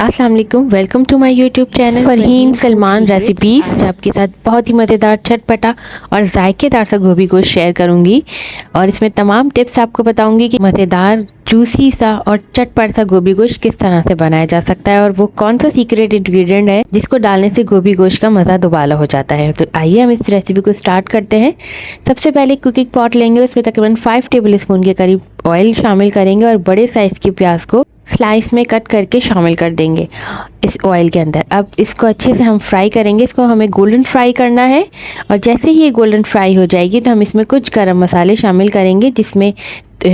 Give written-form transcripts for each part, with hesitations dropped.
अस्सलाम वालेकुम, welcome to my YouTube channel Farheen Salman recipes. आपके साथ बहुत ही मज़ेदार, चटपटा और जायकेदार सा गोभी गोश्त शेयर करूंगी और इसमें तमाम टिप्स आपको बताऊंगी कि मज़ेदार, जूसी सा और चटपटा सा गोभी गोश्त किस तरह से बनाया जा सकता है और वो कौन सा सीक्रेट इंग्रेडिएंट है जिसको डालने से गोभी गोश्त का मज़ा दुबाला हो जाता है। तो आइए हम इस रेसिपी को स्टार्ट करते हैं। सबसे पहले कुकिंग पॉट लेंगे, उसमें तकरीबन 5 टेबल स्पून के करीब ऑयल शामिल करेंगे और बड़े साइज़ के प्याज को स्लाइस में कट करके शामिल कर देंगे इस ऑयल के अंदर। अब इसको अच्छे से हम फ्राई करेंगे। इसको हमें गोल्डन फ्राई करना है और जैसे ही ये गोल्डन फ्राई हो जाएगी तो हम इसमें कुछ गरम मसाले शामिल करेंगे, जिसमें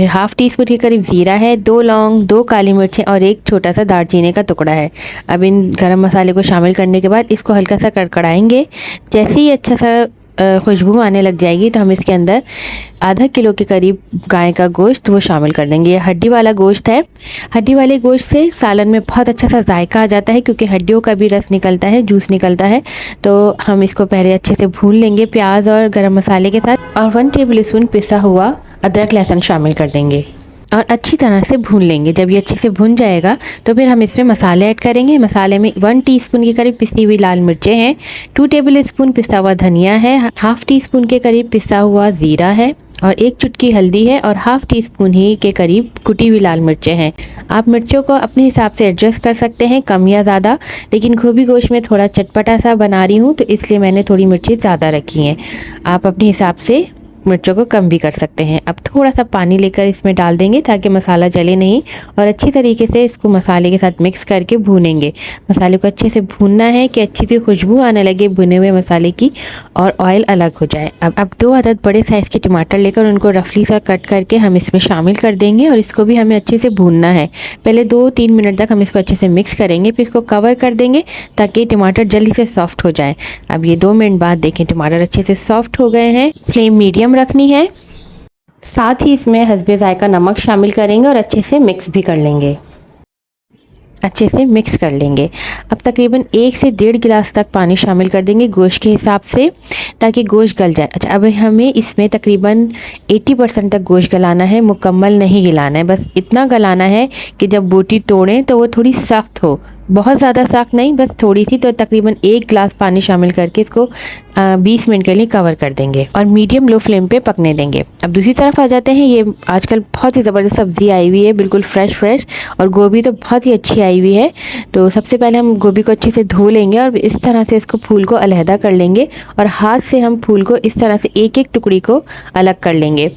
हाफ़ टी स्पून के करीब ज़ीरा है, 2 लौंग, 2 काली मिर्चें और एक छोटा सा दालचीनी का टुकड़ा है। अब इन गरम मसाले को शामिल करने के बाद इसको हल्का सा कड़कड़ाएंगे। जैसे ही अच्छा सा खुशबू आने लग जाएगी तो हम इसके अंदर आधा किलो के करीब गाय का गोश्त वो शामिल कर देंगे। ये हड्डी वाला गोश्त है। हड्डी वाले गोश्त से सालन में बहुत अच्छा सा जायका आ जाता है, क्योंकि हड्डियों का भी रस निकलता है, जूस निकलता है। तो हम इसको पहले अच्छे से भून लेंगे प्याज और गरम मसाले के साथ, और 1 टेबल स्पून पिसा हुआ अदरक लहसुन शामिल कर देंगे और अच्छी तरह से भून लेंगे। जब ये अच्छे से भुन जाएगा तो फिर हम इसमें मसाले ऐड करेंगे। मसाले में 1 टीस्पून के करीब पिसी हुई लाल मिर्चें हैं, 2 टेबल स्पून पिसा हुआ धनिया है, हाफ़ टी स्पून के करीब पिसा हुआ ज़ीरा है और 1 चुटकी हल्दी है और हाफ़ टी स्पून ही के करीब कुटी हुई लाल मिर्चें हैं। आप मिर्चों को अपने हिसाब से एडजस्ट कर सकते हैं, कम या ज़्यादा, लेकिन गोभी गोश्त में थोड़ा चटपटा सा बना रही हूँ तो इसलिए मैंने थोड़ी मिर्ची ज़्यादा रखी हैं। आप अपने हिसाब से मिर्चों को कम भी कर सकते हैं। अब थोड़ा सा पानी लेकर इसमें डाल देंगे ताकि मसाला जले नहीं, और अच्छी तरीके से इसको मसाले के साथ मिक्स करके भूनेंगे। मसाले को अच्छे से भूनना है कि अच्छी सी खुशबू आने लगे भुने हुए मसाले की और ऑयल अलग हो जाए। अब 2 अदद बड़े साइज़ के टमाटर लेकर उनको रफली सा कट करके हम इसमें शामिल कर देंगे और इसको भी हमें अच्छे से भूनना है। पहले 2-3 मिनट तक हम इसको अच्छे से मिक्स करेंगे, फिर इसको कवर कर देंगे ताकि टमाटर जल्दी से सॉफ्ट हो जाए। अब ये 2 मिनट बाद देखें टमाटर अच्छे से सॉफ्ट हो गए हैं। फ्लेम मीडियम रखनी है। साथ ही इसमें हस्बे जायका नमक शामिल करेंगे और अच्छे से मिक्स भी कर लेंगे। अच्छे से मिक्स कर लेंगे। अब तकरीबन 1 से 1.5 गिलास तक पानी शामिल कर देंगे गोश्त के हिसाब से, ताकि गोश्त गल जाए। अच्छा, अब हमें इसमें तकरीबन 80% तक गोश्त गलाना है, मुकम्मल नहीं गलाना है, बस इतना गलाना है कि जब बोटी तोड़ें तो वो थोड़ी सख्त हो, बहुत ज़्यादा सख्त नहीं, बस थोड़ी सी। तो तकरीबन 1 गिलास पानी शामिल करके इसको 20 मिनट के लिए कवर कर देंगे और मीडियम लो फ्लेम पे पकने देंगे। अब दूसरी तरफ आ जाते हैं। ये आजकल बहुत ही ज़बरदस्त सब्ज़ी आई हुई है, बिल्कुल फ्रेश और गोभी तो बहुत ही अच्छी आई हुई है। तो सबसे पहले हम गोभी को अच्छे से धो लेंगे और इस तरह से इसको फूल को अलहदा कर लेंगे और हाथ से हम फूल को इस तरह से एक टुकड़ी को अलग कर लेंगे,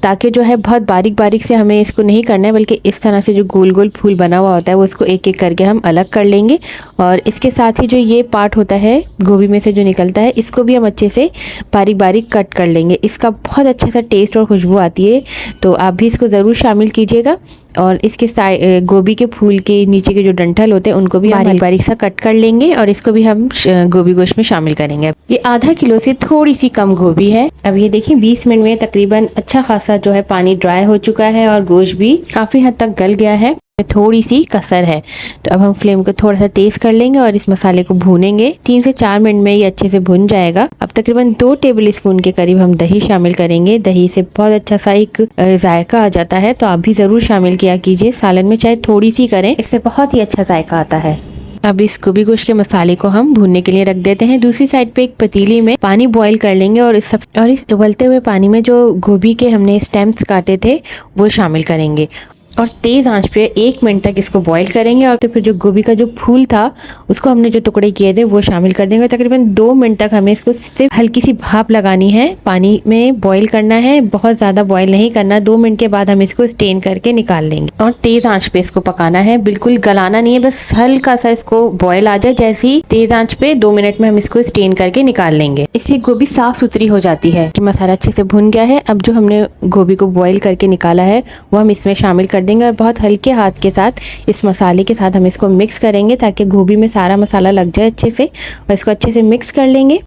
ताकि जो है बहुत बारीक बारीक से हमें इसको नहीं करना है, बल्कि इस तरह से जो गोल गोल फूल बना हुआ होता है वो इसको एक करके हम अलग कर लेंगे। और इसके साथ ही जो ये पार्ट होता है गोभी में से जो निकलता है, इसको भी हम अच्छे से बारीक बारीक कट कर लेंगे। इसका बहुत अच्छा सा टेस्ट और खुशबू आती है, तो आप भी इसको ज़रूर शामिल कीजिएगा। और इसके गोभी के फूल के नीचे के जो डंठल होते हैं उनको भी बारीक बारीक सा कट कर लेंगे और इसको भी हम गोभी गोश्त में शामिल करेंगे। ये आधा किलो से थोड़ी सी कम गोभी है। अब ये देखिए 20 मिनट में तकरीबन अच्छा खासा जो है पानी ड्राई हो चुका है और गोश्त भी काफ़ी हद तक गल गया है, थोड़ी सी कसर है। तो अब हम फ्लेम को थोड़ा सा तेज़ कर लेंगे और इस मसाले को भूनेंगे। 3 से 4 मिनट में ये अच्छे से भुन जाएगा। अब तकरीबन 2 टेबल स्पून के करीब हम दही शामिल करेंगे। दही से बहुत अच्छा सा एक जायका आ जाता है, तो आप भी ज़रूर शामिल किया कीजिए। सालन में चाहे थोड़ी सी करें, इससे बहुत ही अच्छा जायका आता है। अब इस गोभी गोश्त के मसाले को हम भूनने के लिए रख देते हैं। दूसरी साइड पे एक पतीली में पानी बॉईल कर लेंगे और इस उबलते हुए पानी में जो गोभी के हमने स्टेम्स काटे थे वो शामिल करेंगे और तेज़ आंच पे 1 मिनट तक इसको बॉईल करेंगे। और तो फिर जो गोभी का जो फूल था उसको हमने जो टुकड़े किए थे वो शामिल कर देंगे। तकरीबन 2 मिनट तक हमें इसको सिर्फ हल्की सी भाप लगानी है, पानी में बॉईल करना है, बहुत ज़्यादा बॉईल नहीं करना। 2 मिनट के बाद हम इसको स्टेन करके निकाल लेंगे और तेज़ आंच पे इसको पकाना है, बिल्कुल गलाना नहीं है, बस हल्का सा इसको बॉयल आ जाए। जैसे ही तेज़ आंच पे 2 मिनट में हम इसको स्टेन करके निकाल लेंगे। इससे गोभी साफ़ सुथरी हो जाती है। मसाला अच्छे से भुन गया है। अब जो हमने गोभी को बॉयल करके निकाला है वो हम इसमें शामिल कर देंगे और बहुत हल्के हाथ के साथ इस मसाले के साथ हम इसको मिक्स करेंगे ताकि गोभी में सारा मसाला लग जाए अच्छे से, और इसको अच्छे से मिक्स कर लेंगे।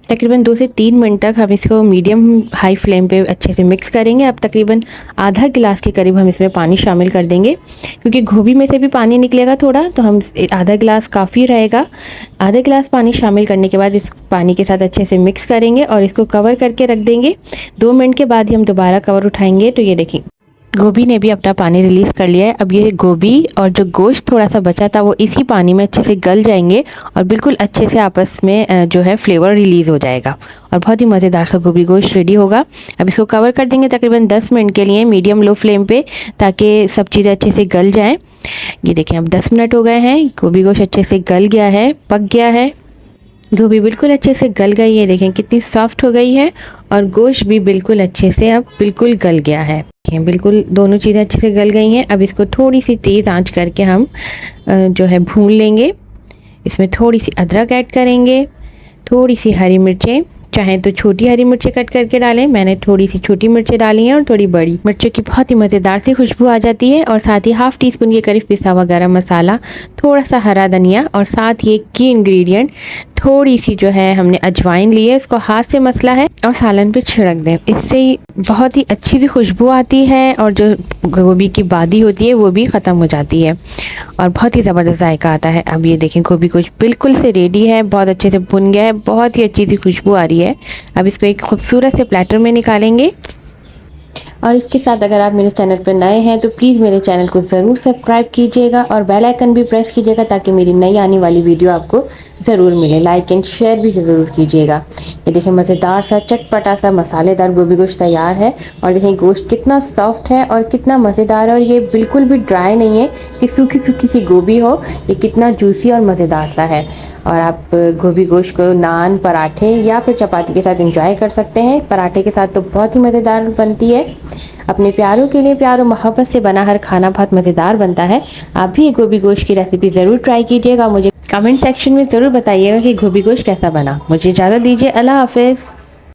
तकरीबन 2 से 3 मिनट तक हम इसको मीडियम हाई फ्लेम पे अच्छे से मिक्स करेंगे। अब तकरीबन आधा गिलास के करीब हम इसमें पानी शामिल कर देंगे, क्योंकि गोभी में से भी पानी निकलेगा थोड़ा, तो हम आधा गिलास काफ़ी रहेगा। आधा गिलास पानी शामिल करने के बाद इस पानी के साथ अच्छे से मिक्स करेंगे और इसको कवर करके रख देंगे। 2 मिनट के बाद ही हम दोबारा कवर उठाएंगे तो ये देखिए गोभी ने भी अपना पानी रिलीज़ कर लिया है। अब ये गोभी और जो गोश्त थोड़ा सा बचा था वो इसी पानी में अच्छे से गल जाएंगे और बिल्कुल अच्छे से आपस में जो है फ्लेवर रिलीज़ हो जाएगा और बहुत ही मज़ेदार सा गोभी गोश्त रेडी होगा। अब इसको कवर कर देंगे तकरीबन 10 मिनट के लिए मीडियम लो फ्लेम पे, ताकि सब चीज़ें अच्छे से गल जाएँ। ये देखें अब 10 मिनट हो गए हैं, गोभी गोश्त अच्छे से गल गया है, पक गया है। गोभी बिल्कुल अच्छे से गल गई है, देखें कितनी सॉफ्ट हो गई है और गोश्त भी बिल्कुल अच्छे से अब बिल्कुल गल गया है। बिल्कुल दोनों चीज़ें अच्छे से गल गई हैं। अब इसको थोड़ी सी तेज़ आंच करके हम जो है भून लेंगे। इसमें थोड़ी सी अदरक ऐड करेंगे, थोड़ी सी हरी मिर्चें, चाहे तो छोटी हरी मिर्चें कट करके डालें, मैंने थोड़ी सी छोटी मिर्चें डाली हैं और थोड़ी बड़ी मिर्चों की बहुत ही मज़ेदार सी खुशबू आ जाती है। और साथ ही हाफ़ टी स्पून के करीब पिसा हुआ गरम मसाला, थोड़ा सा हरा धनिया और साथ ही एक की इंग्रेडिएंट थोड़ी सी जो है हमने अजवाइन ली है, उसको हाथ से मसला है और सालन पे छिड़क दें। इससे बहुत ही अच्छी सी खुशबू आती है और जो गोभी की बादी होती है वो भी ख़त्म हो जाती है और बहुत ही ज़बरदस्त जायका आता है। अब ये देखें गोभी कुछ बिल्कुल से रेडी है, बहुत अच्छे से भुन गया है, बहुत ही अच्छी सी खुशबू आ रही है। अब इसको एक खूबसूरत से प्लेटर में निकालेंगे और इसके साथ अगर आप मेरे चैनल पर नए हैं तो प्लीज़ मेरे चैनल को ज़रूर सब्सक्राइब कीजिएगा और बेल आइकन भी प्रेस कीजिएगा ताकि मेरी नई आने वाली वीडियो आपको ज़रूर मिले। लाइक एंड शेयर भी ज़रूर कीजिएगा। ये देखें मज़ेदार सा चटपटा सा मसालेदार गोभी गोश्त तैयार है और देखें गोश्त कितना सॉफ्ट है और कितना मज़ेदार है और ये बिल्कुल भी ड्राई नहीं है कि सूखी सूखी सी गोभी हो, ये कितना जूसी और मज़ेदार सा है। और आप गोभी गोश्त को नान, पराठे या फिर चपाती के साथ एंजॉय कर सकते हैं। पराठे के साथ तो बहुत ही मज़ेदार बनती है। अपने प्यारों के लिए प्यार और मोहब्बत से बना हर खाना बहुत मज़ेदार बनता है। आप भी गोभी गोश्त की रेसिपी ज़रूर ट्राई कीजिएगा। मुझे कमेंट सेक्शन में ज़रूर बताइएगा कि गोभी गोश्त कैसा बना। मुझे इजाज़त दीजिए, अल्लाह हाफ़िज़।